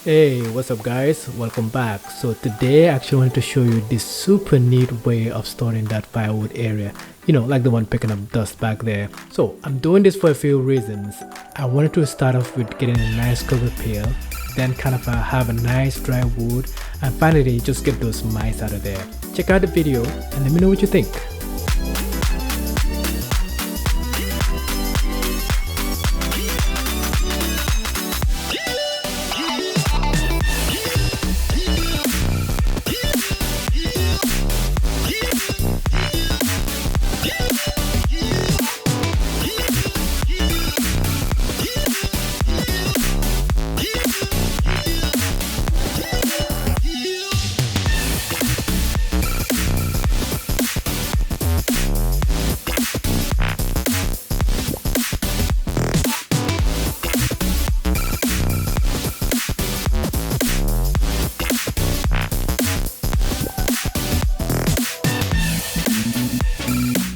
Hey, what's up guys? Welcome back. So today I actually wanted to show you this super neat way of storing that firewood area. Like the one picking up dust back there. So I'm doing this for a few reasons. I wanted to start off with getting a nice cover pile, then kind of have a nice dry wood, and finally just get those mice out of there. Check out the video and let me know what you think.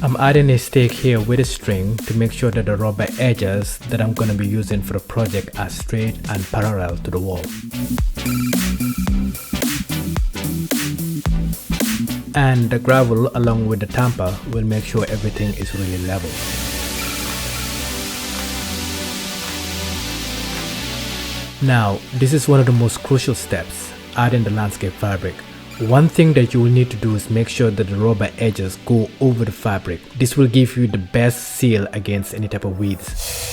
I'm adding a stake here with a string to make sure that the rubber edges that I'm going to be using for the project are straight and parallel to the wall. And the gravel along with the tamper will make sure everything is really level. Now, this is one of the most crucial steps, adding the landscape fabric. One thing that you will need to do is make sure that the rubber edges go over the fabric. This will give you the best seal against any type of weeds.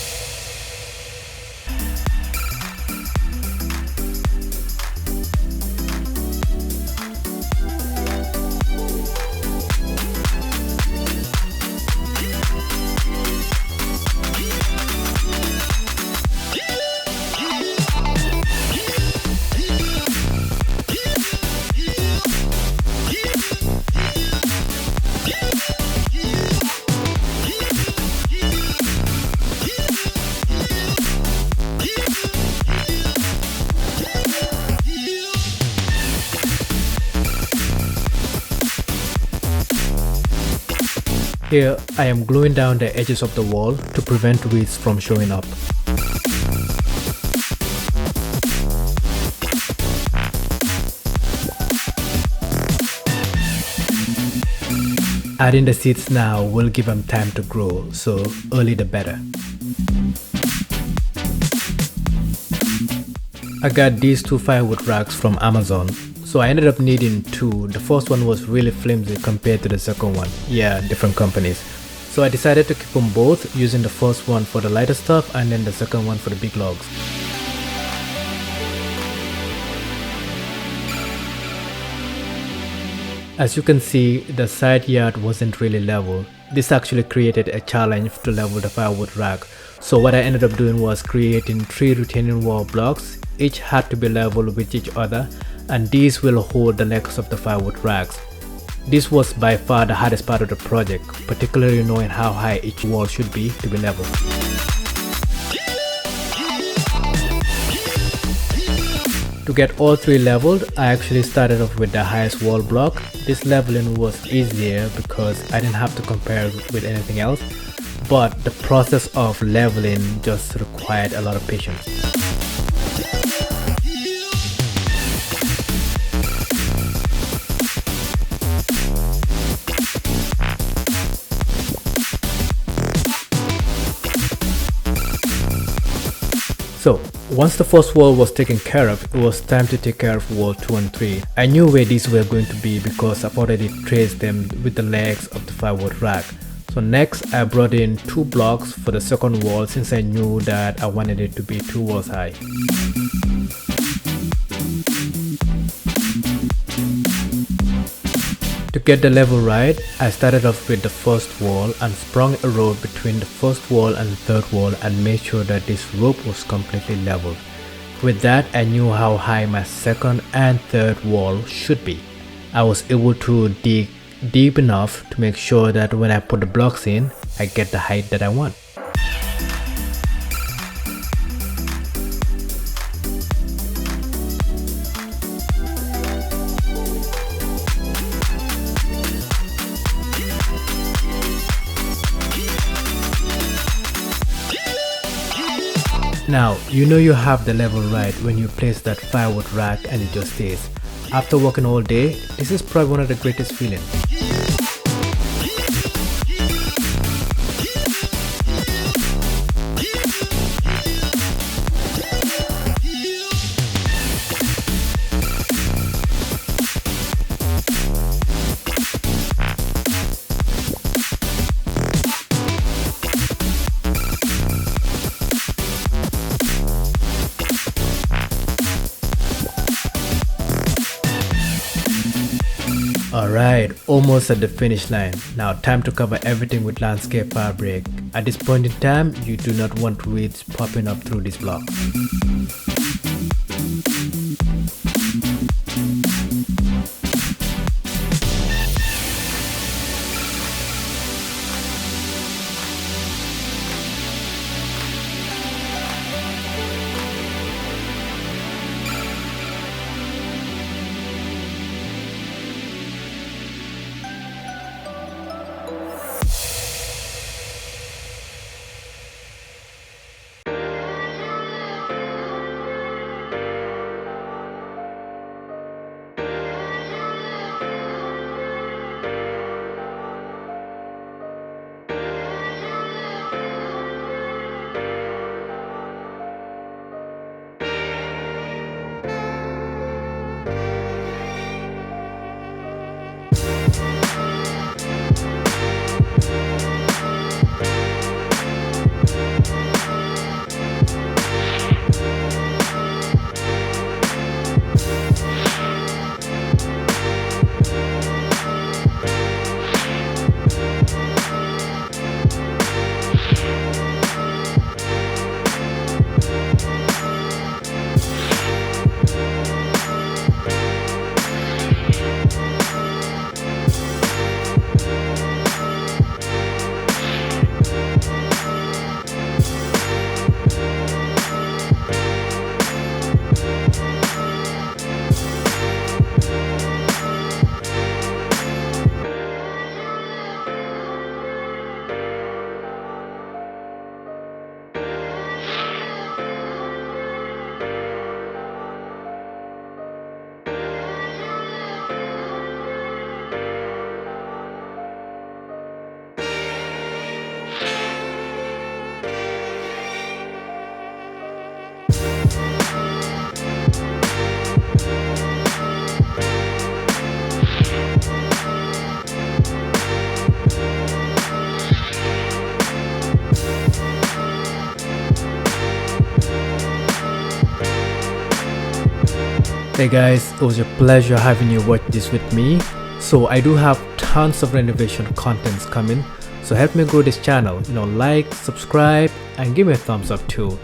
Here, I am gluing down the edges of the wall to prevent weeds from showing up. Adding the seeds now will give them time to grow, so early the better. I got these two firewood racks from Amazon. So I ended up needing two. The first one was really flimsy compared to the second one. Yeah, different companies. So I decided to keep them both, using the first one for the lighter stuff and then the second one for the big logs. As you can see, the side yard wasn't really level. This actually created a challenge to level the firewood rack. So what I ended up doing was creating 3 retaining wall blocks. Each had to be level with each other, and these will hold the legs of the firewood racks. This was by far the hardest part of the project, particularly knowing how high each wall should be to be level. To get all 3 leveled, I actually started off with the highest wall block. This leveling was easier because I didn't have to compare with anything else, but the process of leveling just required a lot of patience. So, once the first wall was taken care of, it was time to take care of wall 2 and 3. I knew where these were going to be because I've already traced them with the legs of the firewood rack. So next, I brought in 2 blocks for the second wall since I knew that I wanted it to be 2 walls high. To get the level right, I started off with the first wall and sprung a rope between the first wall and the third wall and made sure that this rope was completely leveled. With that, I knew how high my second and third wall should be. I was able to dig deep enough to make sure that when I put the blocks in, I get the height that I want. Now, you know you have the level right when you place that firewood rack and it just stays. After working all day, this is probably one of the greatest feelings. Alright, almost at the finish line. Now time to cover everything with landscape fabric. At this point in time, you do not want weeds popping up through this block. Hey guys, it was a pleasure having you watch this with me. So I do have tons of renovation contents coming, so help me grow this channel, like, subscribe and give me a thumbs up too.